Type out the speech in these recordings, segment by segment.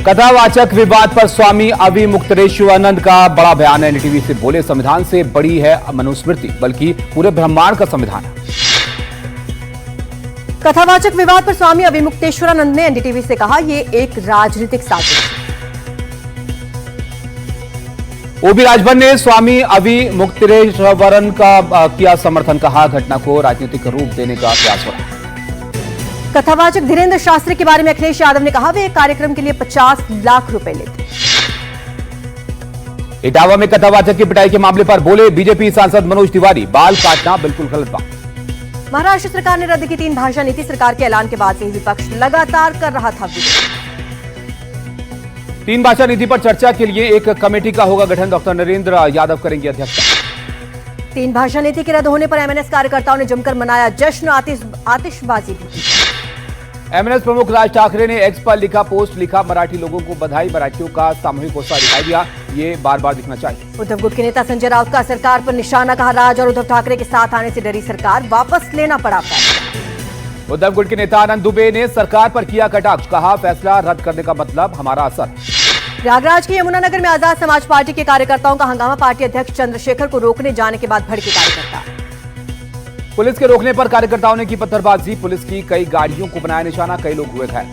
कथावाचक विवाद पर स्वामी अविमुक्तेश्वरानंद का बड़ा बयान। एनडीटीवी से बोले, संविधान से बड़ी है मनुस्मृति, बल्कि पूरे ब्रह्मांड का संविधान है। कथावाचक विवाद पर स्वामी अविमुक्तेश्वरानंद ने एनडीटीवी से कहा, ये एक राजनीतिक साजिश है। ओबी राजभर ने स्वामी अविमुक्तेश्वरानंद का किया समर्थन, कहा घटना को राजनीतिक रूप देने का प्रयास हो रहा है। कथावाचक धीरेन्द्र शास्त्री के बारे में अखिलेश यादव ने कहा, वे एक कार्यक्रम के लिए 50 लाख रुपए लेते। इटावा में कथावाचक की पिटाई के मामले पर बोले बीजेपी सांसद मनोज तिवारी, बाल काटना बिल्कुल गलत बात। महाराष्ट्र सरकार ने रद्द की 3 भाषा नीति। सरकार के ऐलान के बाद से ही विपक्ष लगातार कर रहा था विरोध। 3 भाषा नीति पर चर्चा के लिए एक कमेटी का होगा गठन। डॉक्टर नरेंद्र यादव करेंगे अध्यक्षता। 3 भाषा नीति के रद्द होने पर एमएनएस कार्यकर्ताओं ने जमकर मनाया जश्न, आतिशबाजी भी की। एमएनएस प्रमुख राज ठाकरे ने एक्स पर लिखा पोस्ट लिखा, मराठी लोगों को बधाई, मराठियों का सामूहिक गुस्सा दिखाई दिया, ये बार बार दिखना चाहिए। उद्धव गुट के नेता संजय राउत का सरकार पर निशाना, कहा राज और उद्धव ठाकरे के साथ आने से डरी सरकार, वापस लेना पड़ा फैसला। उद्धव गुट के नेता आनंद दुबे ने सरकार पर किया कटाक्ष, कहा फैसला रद्द करने का मतलब हमारा असर। प्रयागराज के यमुनानगर में आजाद समाज पार्टी के कार्यकर्ताओं का हंगामा। पार्टी अध्यक्ष चंद्रशेखर को रोकने जाने के बाद भड़के कार्यकर्ता। पुलिस के रोकने पर कार्यकर्ताओं ने की पत्थरबाजी, पुलिस की कई गाड़ियों को बनाया निशाना, कई लोग हुए घायल।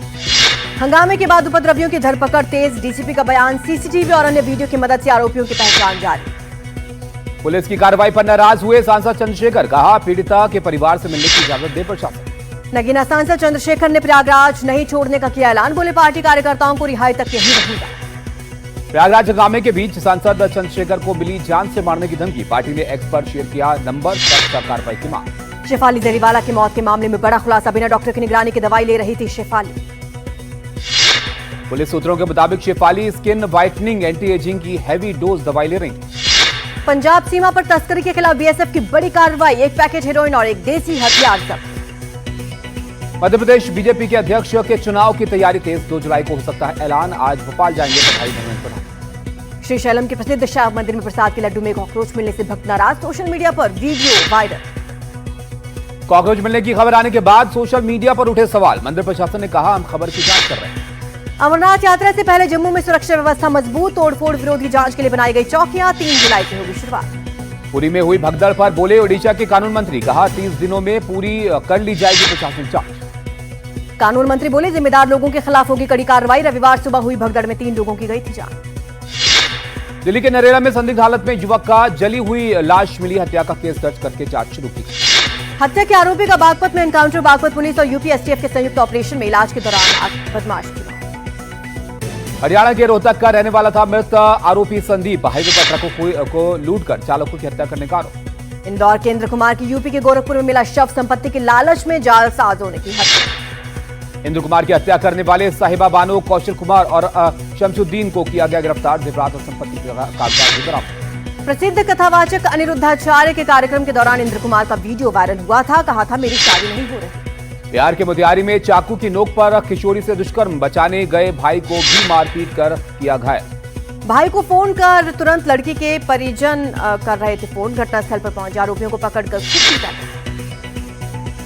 हंगामे के बाद उपद्रवियों की धरपकड़ तेज। डीसीपी का बयान, सीसीटीवी और अन्य वीडियो की मदद से आरोपियों की पहचान जारी। पुलिस की कार्रवाई पर नाराज हुए सांसद चंद्रशेखर, कहा पीड़िता के परिवार से मिलने की इजाजत दे प्रशासन। नगीना सांसद चंद्रशेखर ने प्रयागराज नहीं छोड़ने का किया ऐलान, बोले पार्टी कार्यकर्ताओं को रिहाई तक यहीं रहेगा। प्रयागराज हंगामे के बीच सांसद चंद्रशेखर को मिली जान से मारने की धमकी। पार्टी ने एक्स पर शेयर किया नंबर, सख्त कार्रवाई की मांग। शेफाली जरीवाला की मौत के मामले में बड़ा खुलासा, बिना डॉक्टर की निगरानी की दवाई ले रही थी शेफाली। पुलिस सूत्रों के मुताबिक Shefali skin whitening anti ageing की हैवी डोज दवाई ले रही। पंजाब सीमा पर तस्करी के खिलाफ बीएसएफ की बड़ी कार्रवाई, 1 पैकेट हेरोइन और 1 देसी हथियार जब्त। मध्य प्रदेश बीजेपी के अध्यक्ष के चुनाव की तैयारी तेज, 2 जुलाई को हो सकता है ऐलान। आज भोपाल जाएंगे बधाई धर्मेंद्र प्रधान। श्रीशैलम के प्रसिद्ध शाह मंदिर में प्रसाद के लड्डू में कॉकरोच मिलने से भक्त नाराज, सोशल मीडिया पर वीडियो वायरल। कॉकरोच मिलने की खबर आने के बाद सोशल मीडिया पर उठे सवाल। मंदिर प्रशासन ने कहा, हम खबर की जांच कर रहे हैं। अमरनाथ यात्रा से पहले जम्मू में सुरक्षा व्यवस्था मजबूत, तोड़फोड़ विरोधी जांच के लिए बनाई गई चौकियां। 3 जुलाई से होगी शुरुआत। पुरी में हुई भगदड़ पर बोले ओडिशा के कानून मंत्री, कहा 30 दिनों में पूरी कर ली जाएगी प्रशासनिक जांच। कानून मंत्री बोले, जिम्मेदार लोगों के खिलाफ होगी कड़ी कार्रवाई। रविवार सुबह हुई भगदड़ में 3 लोगों की गई थी जान। दिल्ली के नरेला में संदिग्ध हालत में युवक का जली हुई लाश मिली, हत्या का केस दर्ज करके जांच शुरू की। हत्या के आरोपी का बागपत में एनकाउंटर। बागपत पुलिस और यूपी एसटीएफ के संयुक्त ऑपरेशन में इलाज के दौरान बदमाश की मौत। हरियाणा के रोहतक का रहने वाला था मृत आरोपी संदीप, हाईवे पर ट्रकों को लूटकर चालकों की हत्या करने का आरोप। इंदौर के इंद्र कुमार की यूपी के गोरखपुर में मिला शव, संपत्ति के लालच में जालसाजों ने की हत्या। इंद्र कुमार की हत्या करने वाले साहिबा बानो, कौशल कुमार और शमसुद्दीन को किया गया गिरफ्तार। जेवरात और संपत्ति के कागजात भी बरामद। प्रसिद्ध कथावाचक अनिरुद्धाचार्य के कार्यक्रम के दौरान इंद्र कुमार का वीडियो वायरल हुआ था, कहा था मेरी शादी नहीं हो रही। बिहार के मोतिहारी में चाकू की नोक पर किशोरी से दुष्कर्म, बचाने गए भाई को भी मारपीट कर किया घायल। भाई को फोन कर तुरंत लड़की के परिजन कर रहे थे फोन। घटनास्थल पर पहुंचे आरोपियों को पकड़कर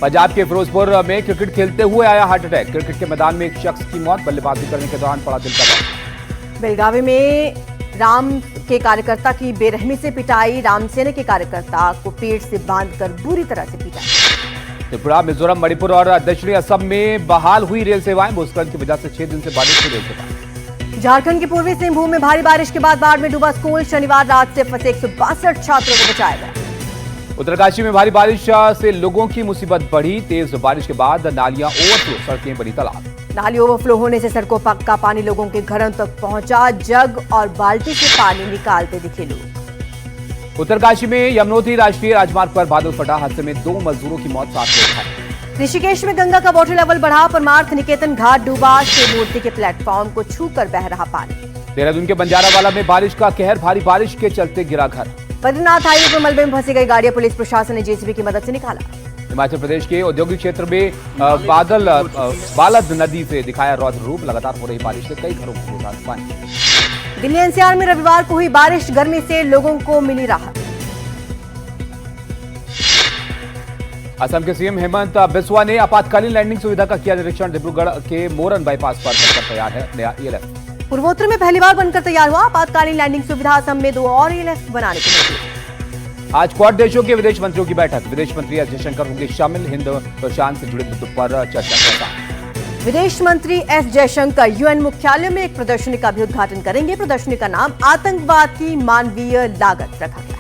पंजाब के फिरोजपुर में क्रिकेट खेलते हुए आया हार्ट अटैक। क्रिकेट के मैदान में एक शख्स की मौत, बल्लेबाजी करने के दौरान पड़ा दिल का दौरा। बेलगावी में राम के कार्यकर्ता की बेरहमी से पिटाई। रामसेना के कार्यकर्ता को पेट से बांधकर बुरी तरह से पीटा। त्रिपुरा, मिजोरम, मणिपुर और दक्षिणी असम में बहाल हुई रेल सेवाएं। भूस्खलन की वजह से 6 दिन से बारिश हुई रेल सेवाएं। झारखंड के पूर्वी सिंहभूम में भारी बारिश के बाद बाढ़ में डूबा स्कूल। शनिवार रात से फंसे 162 छात्रों को बचाया गया। उत्तरकाशी में भारी बारिश से लोगों की मुसीबत बढ़ी। तेज बारिश के बाद नालियां ओवरफ्लो, सड़कें बनी तालाब। नाली ओवरफ्लो होने से सड़कों का पानी लोगों के घरों तक पहुंचा। जग और बाल्टी से पानी निकालते दिखे लोग। उत्तरकाशी में यमुनोत्री राष्ट्रीय राजमार्ग पर बादल फटा, हादसे में 2 मजदूरों की मौत, 7 लोग घायल। ऋषिकेश में गंगा का वाटर लेवल बढ़ा। परमार्थ निकेतन घाट डूबा। शिव मूर्ति के प्लेटफॉर्म को छूकर बह रहा पानी। देहरादून के बंजारावाला में बारिश का कहर, भारी बारिश के चलते गिरा घर। बद्रीनाथ हाईवे पर मलबे में फंसी गई गाड़ियां पुलिस प्रशासन ने जेसीबी की मदद से निकाला। हिमाचल प्रदेश के औद्योगिक क्षेत्र में बालद नदी से दिखाया रौद्र रूप। लगातार हो रही बारिश से कई घरों को घुसा पानी। दिल्ली एनसीआर में रविवार को हुई बारिश, गर्मी से लोगों को मिली राहत। असम के सीएम हेमंत बिस्वा ने आपातकालीन लैंडिंग सुविधा का किया निरीक्षण। डिब्रूगढ़ के मोरन बाईपास पर तैयार है नया ELF। पूर्वोत्तर में पहली बार बनकर तैयार हुआ आपातकालीन लैंडिंग सुविधा। असम में 2 और एयरलिफ्ट बनाने को मंजूर। आज क्वाड देशों के विदेश मंत्रियों की बैठक। विदेश मंत्री एस जयशंकर होंगे शामिल। हिंद प्रशांत से जुड़े मुद्दों पर चर्चा करेगा। विदेश मंत्री एस जयशंकर यूएन मुख्यालय में एक प्रदर्शनी का भी उद्घाटन करेंगे। प्रदर्शनी का नाम आतंकवाद की मानवीय लागत रखा गया।